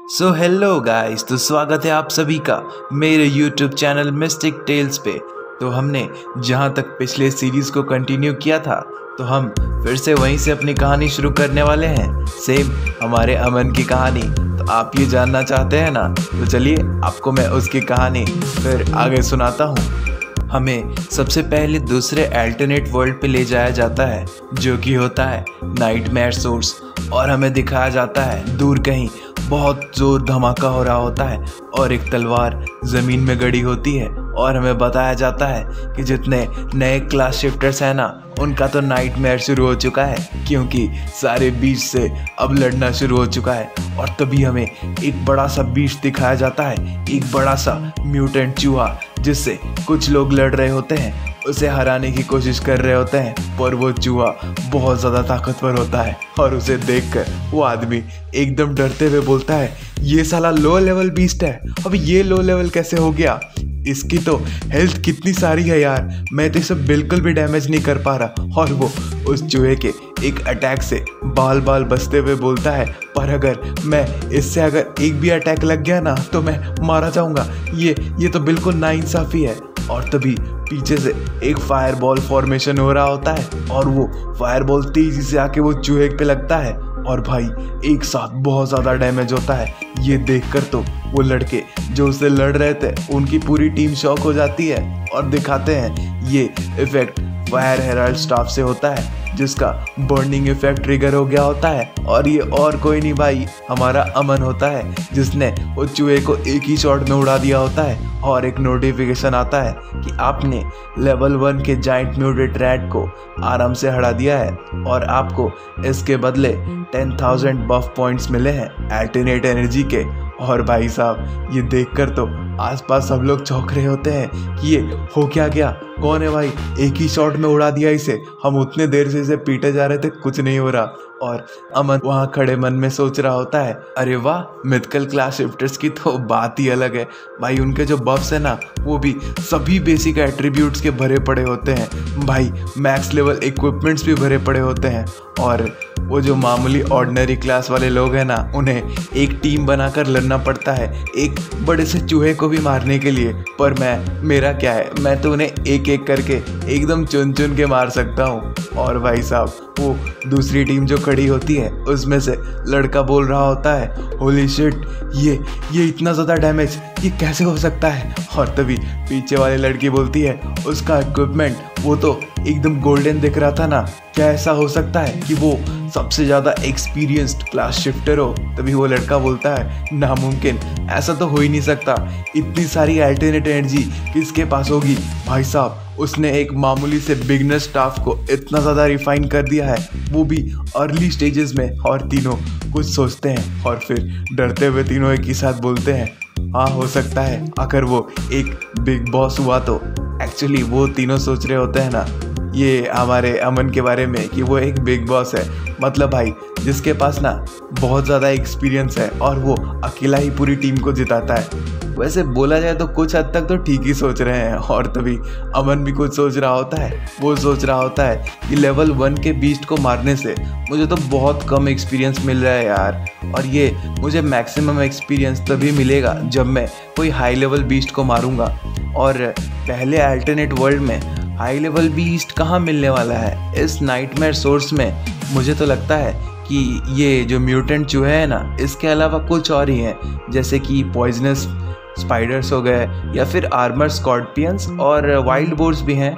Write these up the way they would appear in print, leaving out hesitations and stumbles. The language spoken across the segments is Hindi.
सो हेलो गाइस, तो स्वागत है आप सभी का मेरे यूट्यूब चैनल मिस्टिक टेल्स पे। तो हमने जहाँ तक पिछले सीरीज़ को कंटिन्यू किया था, तो हम फिर से वहीं से अपनी कहानी शुरू करने वाले हैं। सेम हमारे अमन की कहानी। तो आप ये जानना चाहते हैं ना, तो चलिए आपको मैं उसकी कहानी फिर आगे सुनाता हूँ। हमें सबसे पहले दूसरे अल्टरनेट वर्ल्ड पे ले जाया जाता है, जो कि होता है नाइटमेयर सोर्स। और हमें दिखाया जाता है दूर कहीं बहुत ज़ोर धमाका हो रहा होता है और एक तलवार ज़मीन में गड़ी होती है। और हमें बताया जाता है कि जितने नए क्लास शिफ्टर्स हैं ना, उनका तो नाइटमेयर शुरू हो चुका है, क्योंकि सारे बीच से अब लड़ना शुरू हो चुका है। और तभी हमें एक बड़ा सा बीच दिखाया जाता है, एक बड़ा सा म्यूटेंट चूहा, जिससे कुछ लोग लड़ रहे होते हैं, उसे हराने की कोशिश कर रहे होते हैं। पर वो चूहा बहुत ज़्यादा ताकतवर होता है और उसे देखकर वो आदमी एकदम डरते हुए बोलता है, ये साला लो लेवल बीस्ट है, अब ये लो लेवल कैसे हो गया? इसकी तो हेल्थ कितनी सारी है यार, मैं तो इसे बिल्कुल भी डैमेज नहीं कर पा रहा। और वो उस चूहे के एक अटैक से बाल बाल बचते हुए बोलता है, पर अगर मैं इससे अगर एक भी अटैक लग गया ना, तो मैं मारा जाऊंगा। ये तो बिल्कुल नाइंसाफ़ी है। और तभी पीछे से एक फायरबॉल फॉर्मेशन हो रहा होता है और वो फायरबॉल तेजी से आके वो चूहे पे लगता है और भाई एक साथ बहुत ज़्यादा डैमेज होता है। ये देखकर तो वो लड़के जो उससे लड़ रहे थे, उनकी पूरी टीम शॉक हो जाती है। और दिखाते हैं ये इफेक्ट फायर हेराल्ड स्टाफ से होता है, जिसका बर्निंग इफेक्ट ट्रिगर हो गया होता है। और ये और कोई नहीं भाई, हमारा अमन होता है, जिसने वो चूहे को एक ही शॉट में उड़ा दिया होता है। और एक नोटिफिकेशन आता है कि आपने लेवल 1 के जाइंट म्यूटेंट रैट को आराम से हरा दिया है और आपको इसके बदले 10,000 बफ पॉइंट्स मिले हैं अल्टरनेट एनर्जी के। और भाई साहब, ये देखकर तो आसपास सब लोग चौंक रहे होते हैं कि ये हो क्या गया, कौन है भाई, एक ही शॉट में उड़ा दिया इसे, हम उतने देर से इसे पीटे जा रहे थे, कुछ नहीं हो रहा। और अमन वहाँ खड़े मन में सोच रहा होता है, अरे वाह, मिथिकल क्लास शिफ्टर्स की तो बात ही अलग है भाई। उनके जो बफ्स है ना, वो भी सभी बेसिक एट्रीब्यूट्स के भरे पड़े होते हैं भाई, मैक्स लेवल इक्विपमेंट्स भी भरे पड़े होते हैं। और वो जो मामूली ऑर्डिनरी क्लास वाले लोग हैं ना, उन्हें एक टीम बनाकर लड़ना पड़ता है एक बड़े से चूहे को भी मारने के लिए। पर मेरा क्या है, मैं तो उन्हें एक एक करके एकदम चुन चुन के मार सकता हूँ। और भाई साहब, वो दूसरी टीम जो खड़ी होती है, उसमें से लड़का बोल रहा होता है, होली शिट, ये इतना ज़्यादा डैमेज, ये कैसे हो सकता है? और तभी पीछे वाली लड़की बोलती है, उसका इक्विपमेंट वो तो एकदम गोल्डन दिख रहा था ना, क्या ऐसा हो सकता है कि वो सबसे ज़्यादा एक्सपीरियंस्ड क्लास शिफ्टर हो? तभी वो लड़का बोलता है, नामुमकिन, ऐसा तो हो ही नहीं सकता, इतनी सारी अल्टरनेट एनर्जी किसके पास होगी? भाई साहब, उसने एक मामूली से बिगनर स्टाफ को इतना ज़्यादा रिफाइन कर दिया है, वो भी अर्ली स्टेजेस में। और तीनों कुछ सोचते हैं और फिर डरते हुए तीनों एक ही साथ बोलते हैं, हाँ, हो सकता है अगर वो एक बिग बॉस हुआ तो। एक्चुअली वो तीनों सोच रहे होते हैं ना, ये हमारे अमन के बारे में, कि वो एक बिग बॉस है, मतलब भाई जिसके पास ना बहुत ज़्यादा एक्सपीरियंस है और वो अकेला ही पूरी टीम को जिताता है। वैसे बोला जाए तो कुछ हद तक तो ठीक ही सोच रहे हैं। और तभी अमन भी कुछ सोच रहा होता है, वो सोच रहा होता है कि लेवल 1 के बीस्ट को मारने से मुझे तो बहुत कम एक्सपीरियंस मिल रहा है यार, और ये मुझे मैक्सिमम एक्सपीरियंस तभी मिलेगा जब मैं कोई हाई लेवल बीस्ट को मारूंगा। और पहले अल्टरनेट वर्ल्ड में हाई लेवल बीस्ट कहाँ मिलने वाला है? इस नाइटमेयर सोर्स में मुझे तो लगता है कि ये जो म्यूटेंट चूहे हैं ना, इसके अलावा कुछ और ही हैं, जैसे कि पॉइजनस स्पाइडर्स हो गए, या फिर आर्मर स्कॉर्पियंस और वाइल्ड बोर्स भी हैं।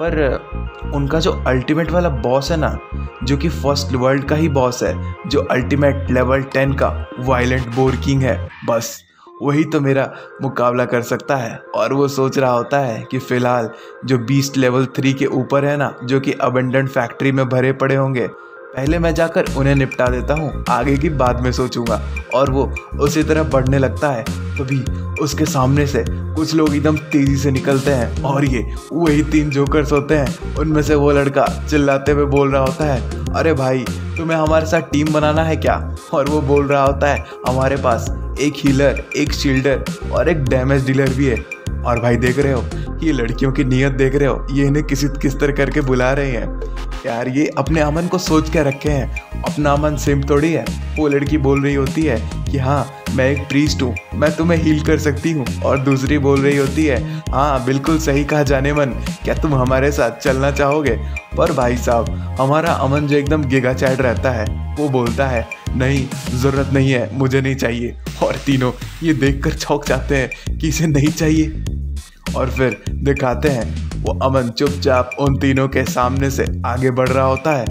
पर उनका जो अल्टीमेट वाला बॉस है ना, जो कि फर्स्ट वर्ल्ड का ही बॉस है, जो अल्टीमेट लेवल 10 का वायलेंट बोर किंग है, बस वही तो मेरा मुकाबला कर सकता है। और वो सोच रहा होता है कि फ़िलहाल जो बीस्ट लेवल 3 के ऊपर है ना, जो कि अबंडेंट फैक्ट्री में भरे पड़े होंगे, पहले मैं जाकर उन्हें निपटा देता हूँ, आगे की बाद में सोचूंगा। और वो उसी तरह बढ़ने लगता है। तभी उसके सामने से कुछ लोग एकदम तेज़ी से निकलते हैं और ये वही 3 जोकर्स होते हैं। उनमें से वो लड़का चिल्लाते हुए बोल रहा होता है, अरे भाई, तुम्हें हमारे साथ टीम बनाना है क्या? और वो बोल रहा होता है, हमारे पास एक हीलर, एक शील्डर और एक डैमेज डीलर भी है। और भाई देख रहे हो, ये लड़कियों की नीयत देख रहे हो, ये इन्हें किस तरह करके बुला रहे हैं। यार ये अपने अमन को सोच के रखे हैं, अपना अमन सेम थोड़ी है। वो लड़की बोल रही होती है कि हाँ मैं एक प्रीस्ट हूँ, मैं तुम्हें हील कर सकती हूँ, और दूसरी बोल रही होती है हाँ बिल्कुल सही कहा जाने मन, क्या तुम हमारे साथ चलना चाहोगे। पर भाई साहब हमारा अमन जो एकदम गिगा चैट रहता है वो बोलता है नहीं ज़रूरत नहीं है, मुझे नहीं चाहिए। और तीनों ये देखकर चौंक जाते हैं कि इसे नहीं चाहिए। और फिर दिखाते हैं वो अमन चुपचाप उन तीनों के सामने से आगे बढ़ रहा होता है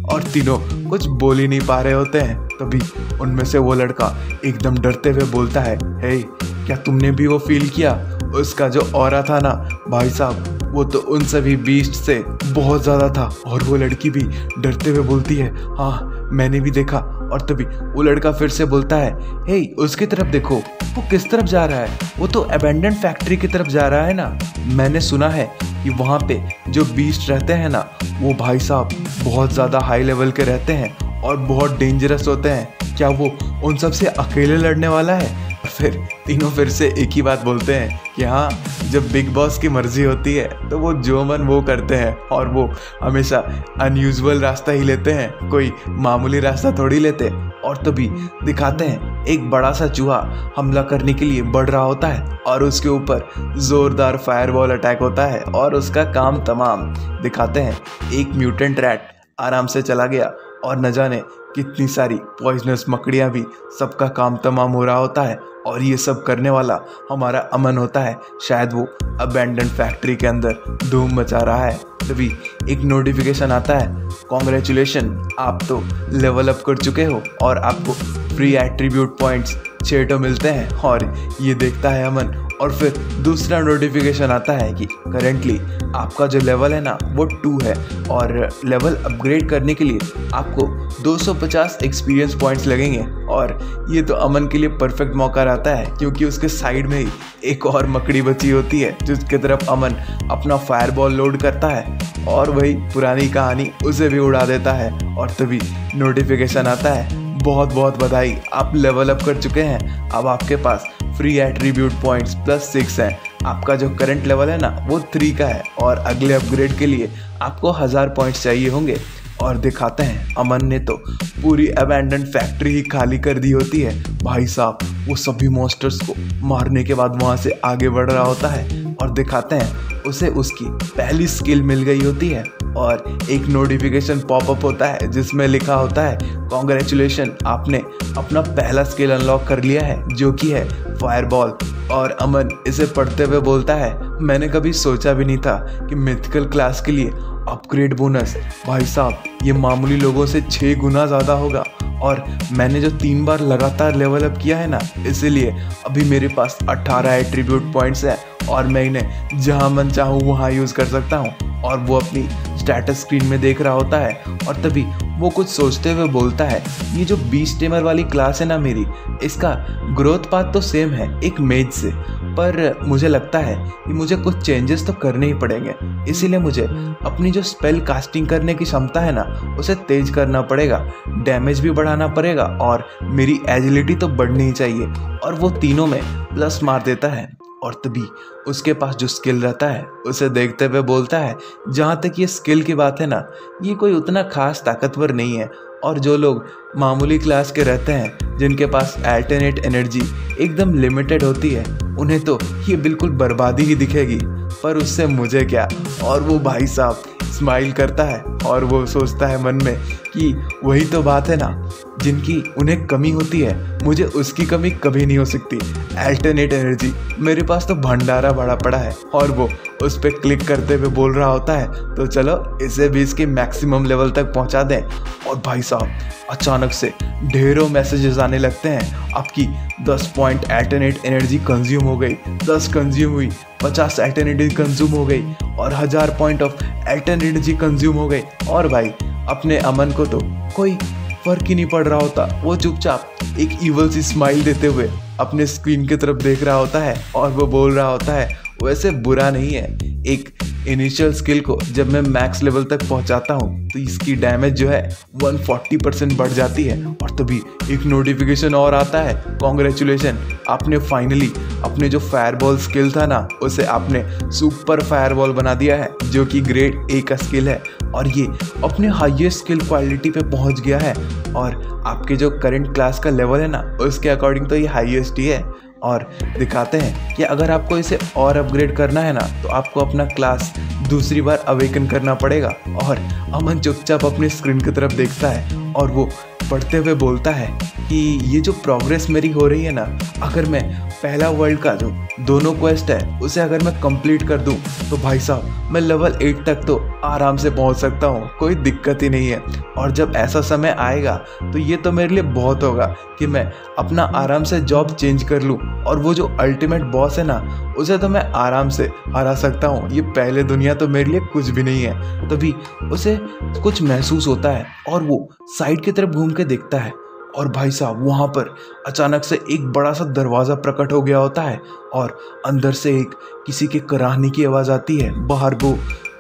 और तीनों कुछ बोल ही नहीं पा रहे होते हैं। तभी उनमें से वो लड़का एकदम डरते हुए बोलता है हे क्या तुमने भी वो फील किया, उसका जो ऑरा था ना भाई साहब वो तो उन सभी बीस्ट से बहुत ज़्यादा था। और वो लड़की भी डरते हुए बोलती है हाँ मैंने भी देखा। और तभी वो लड़का फिर से बोलता है हे उसकी तरफ देखो, वो किस तरफ जा रहा है, वो तो अबैंडन्ड फैक्ट्री की तरफ जा रहा है ना। मैंने सुना है कि वहाँ पे जो बीस्ट रहते हैं ना वो भाई साहब बहुत ज़्यादा हाई लेवल के रहते हैं और बहुत डेंजरस होते हैं, क्या वो उन सब से अकेले लड़ने वाला है। फिर तीनों फिर से एक ही बात बोलते हैं कि हाँ जब बिग बॉस की मर्जी होती है तो वो जो मन वो करते हैं, और वो हमेशा अनयूजुअल रास्ता ही लेते हैं, कोई मामूली रास्ता थोड़ी लेते। और तभी दिखाते हैं एक बड़ा सा चूहा हमला करने के लिए बढ़ रहा होता है और उसके ऊपर ज़ोरदार फायरबॉल अटैक होता है और उसका काम तमाम। दिखाते हैं एक म्यूटेंट रैट आराम से चला गया और न जाने कितनी सारी पॉइजनस मकड़ियाँ भी सबका काम तमाम हो रहा होता है। और ये सब करने वाला हमारा अमन होता है, शायद वो अबैंडन फैक्ट्री के अंदर धूम मचा रहा है। तभी एक नोटिफिकेशन आता है कॉन्ग्रेचुलेशन आप तो लेवल अप कर चुके हो और आपको फ्री एट्रीब्यूट पॉइंट्स 6 मिलते हैं। और ये देखता है अमन और फिर दूसरा नोटिफिकेशन आता है कि करेंटली आपका जो लेवल है ना वो 2 है और लेवल अपग्रेड करने के लिए आपको 250 एक्सपीरियंस पॉइंट्स लगेंगे। और ये तो अमन के लिए परफेक्ट मौका रहता है क्योंकि उसके साइड में ही एक और मकड़ी बची होती है जिसकी तरफ अमन अपना फायरबॉल लोड करता है और वही पुरानी कहानी उसे भी उड़ा देता है। और तभी नोटिफिकेशन आता है बहुत बहुत बधाई आप लेवल अप कर चुके हैं, अब आपके पास फ्री एट्रीब्यूट पॉइंट्स +6 हैं। आपका जो करंट लेवल है ना वो 3 का है और अगले अपग्रेड के लिए आपको 1000 पॉइंट्स चाहिए होंगे। और दिखाते हैं अमन ने तो पूरी अबैंडन फैक्ट्री ही खाली कर दी होती है भाई साहब, वो सभी मॉन्स्टर्स को मारने के बाद वहाँ से आगे बढ़ रहा होता है। और दिखाते हैं उसे उसकी पहली स्किल मिल गई होती है और एक नोटिफिकेशन पॉपअप होता है जिसमें लिखा होता है कॉन्ग्रेचुलेशन आपने अपना पहला स्किल अनलॉक कर लिया है जो कि है फायरबॉल। और अमन इसे पढ़ते हुए बोलता है मैंने कभी सोचा भी नहीं था कि मिथिकल क्लास के लिए अपग्रेड बोनस भाई साहब ये मामूली लोगों से 6 गुना ज़्यादा होगा। और मैंने जो 3 बार लगातार लेवल अप किया है ना इसीलिए अभी मेरे पास 18 एट्रीब्यूट पॉइंट्स हैं और मैं इन्हें जहाँ मन चाहूँ वहाँ यूज़ कर सकता हूँ। और वो अपनी स्टेटस स्क्रीन में देख रहा होता है और तभी वो कुछ सोचते हुए बोलता है ये जो बीस्ट टेमर वाली क्लास है ना मेरी, इसका ग्रोथ पाथ तो सेम है एक मेज से, पर मुझे लगता है कि मुझे कुछ चेंजेस तो करने ही पड़ेंगे। इसीलिए मुझे अपनी जो स्पेल कास्टिंग करने की क्षमता है ना उसे तेज करना पड़ेगा, डैमेज भी बढ़ाना पड़ेगा और मेरी एजिलिटी तो बढ़नी ही चाहिए। और वो तीनों में प्लस मार देता है। और तभी उसके पास जो स्किल रहता है उसे देखते हुए बोलता है जहाँ तक ये स्किल की बात है ना ये कोई उतना खास ताकतवर नहीं है और जो लोग मामूली क्लास के रहते हैं जिनके पास अल्टरनेट एनर्जी एकदम लिमिटेड होती है उन्हें तो ये बिल्कुल बर्बादी ही दिखेगी, पर उससे मुझे क्या। और वो भाई साहब स्माइल करता है और वो सोचता है मन में कि वही तो बात है ना जिनकी उन्हें कमी होती है मुझे उसकी कमी कभी नहीं हो सकती। अल्टरनेट एनर्जी मेरे पास तो भंडारा भरा पड़ा है। और वो उस पर क्लिक करते हुए बोल रहा होता है तो चलो इसे भी इसके मैक्सिमम लेवल तक पहुंचा दें। और भाई साहब अचानक से ढेरों मैसेजेस आने लगते हैं आपकी 10 पॉइंट अल्टरनेट एनर्जी कंज्यूम हो गई, 10 कंज्यूम हुई, 50 अल्टरनेट कंज्यूम हो गई और 1000 point of alternate energy consume हो गई। और भाई अपने अमन को तो कोई फर्क ही नहीं पड़ रहा होता, वो चुपचाप एक ईवल सी स्माइल देते हुए अपने स्क्रीन की तरफ देख रहा होता है और वो बोल रहा होता है वैसे बुरा नहीं है। एक इनिशियल स्किल को जब मैं मैक्स लेवल तक पहुंचाता हूं तो इसकी डैमेज जो है 140% बढ़ जाती है। और तभी एक नोटिफिकेशन और आता है, कॉन्ग्रेचुलेशन, आपने फाइनली अपने जो फायरबॉल स्किल था ना उसे आपने सुपर फायरबॉल बना दिया है, जो कि ग्रेड A का स्किल है और ये अपने हाईएस्ट स्किल क्वालिटी पे पहुंच गया है। और आपके जो करंट क्लास का लेवल है ना उसके अकॉर्डिंग तो ये हाईएस्ट ही है। और दिखाते हैं कि अगर आपको इसे और अपग्रेड करना है ना तो आपको अपना क्लास दूसरी बार अवेकन करना पड़ेगा। और अमन चुपचाप अपनी स्क्रीन की तरफ देखता है और वो पढ़ते हुए बोलता है कि ये जो प्रोग्रेस मेरी हो रही है ना, अगर मैं पहला वर्ल्ड का जो दोनों क्वेस्ट है उसे अगर मैं कंप्लीट कर दूं तो भाई साहब मैं लेवल 8 तक तो आराम से पहुंच सकता हूं, कोई दिक्कत ही नहीं है। और जब ऐसा समय आएगा तो ये तो मेरे लिए बहुत होगा कि मैं अपना आराम से जॉब चेंज कर लूं और वो जो अल्टीमेट बॉस है ना उसे तो मैं आराम से हरा सकता हूं। ये पहले दुनिया तो मेरे लिए कुछ भी नहीं है। तभी उसे कुछ महसूस होता है और वो साइड की तरफ घूम के देखता है और भाई साहब वहाँ पर अचानक से एक बड़ा सा दरवाज़ा प्रकट हो गया होता है और अंदर से एक किसी के कराहने की आवाज़ आती है। बाहर वो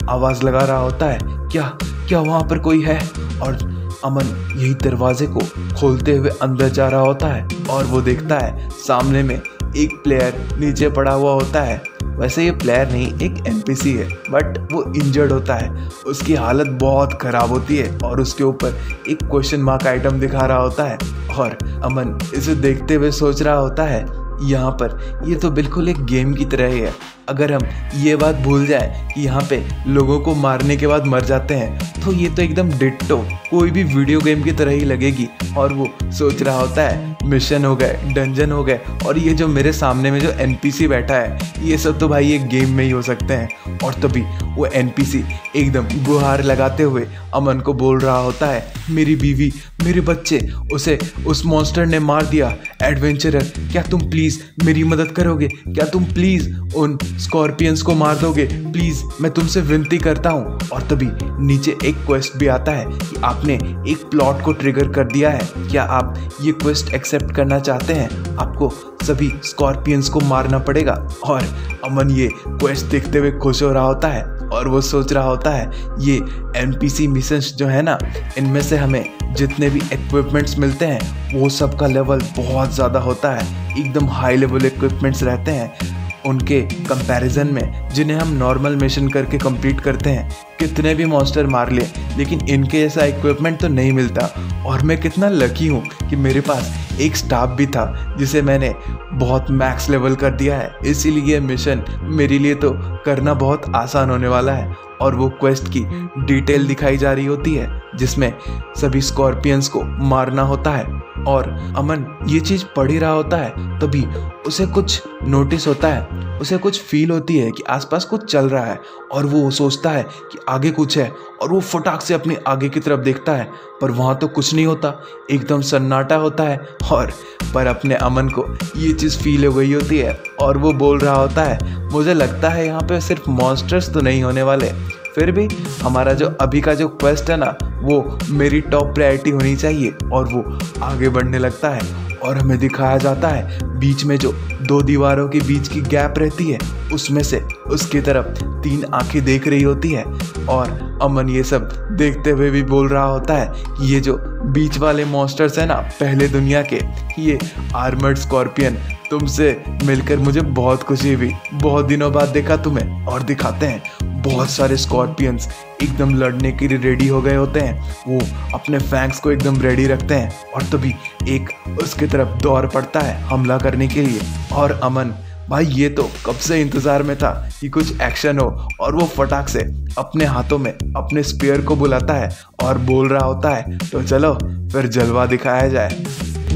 आवाज़ लगा रहा होता है, क्या वहाँ पर कोई है? और अमन यही दरवाजे को खोलते हुए अंदर जा रहा होता है और वो देखता है सामने में एक प्लेयर नीचे पड़ा हुआ होता है। वैसे ये प्लेयर नहीं, एक NPC है, बट वो इंजर्ड होता है, उसकी हालत बहुत ख़राब होती है और उसके ऊपर एक क्वेश्चन मार्क आइटम दिखा रहा होता है। और अमन इसे देखते हुए सोच रहा होता है यहाँ पर ये तो बिल्कुल एक गेम की तरह ही है। अगर हम ये बात भूल जाए कि यहाँ पे लोगों को मारने के बाद मर जाते हैं तो ये तो एकदम डिट्टो कोई भी वीडियो गेम की तरह ही लगेगी। और वो सोच रहा होता है मिशन हो गए, डंजन हो गए और ये जो मेरे सामने में जो NPC बैठा है ये सब तो भाई एक गेम में ही हो सकते हैं। और तभी वो NPC एकदम गुहार लगाते हुए अमन को बोल रहा होता है, मेरी बीवी, मेरे बच्चे, उसे उस मॉन्स्टर ने मार दिया। एडवेंचरर, क्या तुम प्लीज़ मेरी मदद करोगे? क्या तुम प्लीज़ उन स्कॉर्पियंस को मार दोगे? प्लीज़ मैं तुमसे विनती करता हूँ। और तभी नीचे एक क्वेस्ट भी आता है कि आपने एक प्लॉट को ट्रिगर कर दिया है, क्या आप ये क्वेस्ट एक्सेप्ट करना चाहते हैं? आपको सभी स्कॉर्पियंस को मारना पड़ेगा। और अमन ये क्वेस्ट देखते हुए खुश हो रहा होता है और वो सोच रहा होता है ये NPC मिशंस जो है ना इनमें से हमें जितने भी इक्विपमेंट्स मिलते हैं वो सब का लेवल बहुत ज़्यादा होता है, एकदम हाई लेवल इक्विपमेंट्स रहते हैं उनके कंपैरिजन में, जिन्हें हम नॉर्मल मिशन करके कंप्लीट करते हैं। कितने भी मॉन्स्टर मार ले लेकिन इनके जैसा इक्विपमेंट तो नहीं मिलता। और मैं कितना लकी हूँ कि मेरे पास एक स्टाफ भी था जिसे मैंने बहुत मैक्स लेवल कर दिया है, इसीलिए मिशन मेरे लिए तो करना बहुत आसान होने वाला है। और वो क्वेस्ट की डिटेल दिखाई जा रही होती है जिसमें सभी स्कॉर्पियंस को मारना होता है। और अमन ये चीज़ पढ़ ही रहा होता है तभी उसे कुछ नोटिस होता है, उसे कुछ फील होती है कि आसपास कुछ चल रहा है और वो सोचता है कि आगे कुछ है और वो फटाक से अपने आगे की तरफ देखता है पर वहाँ तो कुछ नहीं होता, एकदम सन्नाटा होता है। और पर अपने अमन को ये चीज़ फील हो गई होती है और वो बोल रहा होता है मुझे लगता है यहाँ पे सिर्फ मॉन्स्टर्स तो नहीं होने वाले, फिर भी हमारा जो अभी का जो क्वेस्ट है ना वो मेरी टॉप प्रायोरिटी होनी चाहिए। और वो आगे बढ़ने लगता है और हमें दिखाया जाता है बीच में जो दो दीवारों के बीच की गैप रहती है उसमें से उसकी तरफ 3 आंखें देख रही होती है। और अमन ये सब देखते हुए भी बोल रहा होता है कि ये जो बीच वाले मॉन्स्टर्स हैं ना पहले दुनिया के, ये आर्मर्ड स्कॉर्पियन, तुमसे मिलकर मुझे बहुत खुशी हुई, बहुत दिनों बाद देखा तुम्हें। और दिखाते हैं बहुत सारे स्कॉर्पियंस एकदम लड़ने के लिए रेडी हो गए होते हैं, वो अपने फैंक्स को एकदम रेडी रखते हैं और तभी एक उसकी तरफ दौड़ पड़ता है हमला करने के लिए। और अमन भाई ये तो कब से इंतज़ार में था कि कुछ एक्शन हो और वो फटाक से अपने हाथों में अपने स्पीयर को बुलाता है और बोल रहा होता है तो चलो फिर जलवा दिखाया जाए।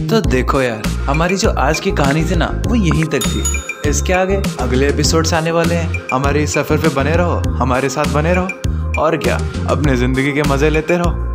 तो देखो यार, हमारी जो आज की कहानी थी ना वो यहीं तक थी। इसके आगे अगले एपिसोड्स आने वाले हैं। हमारे इस सफ़र पे बने रहो, हमारे साथ बने रहो और क्या, अपने ज़िंदगी के मज़े लेते रहो।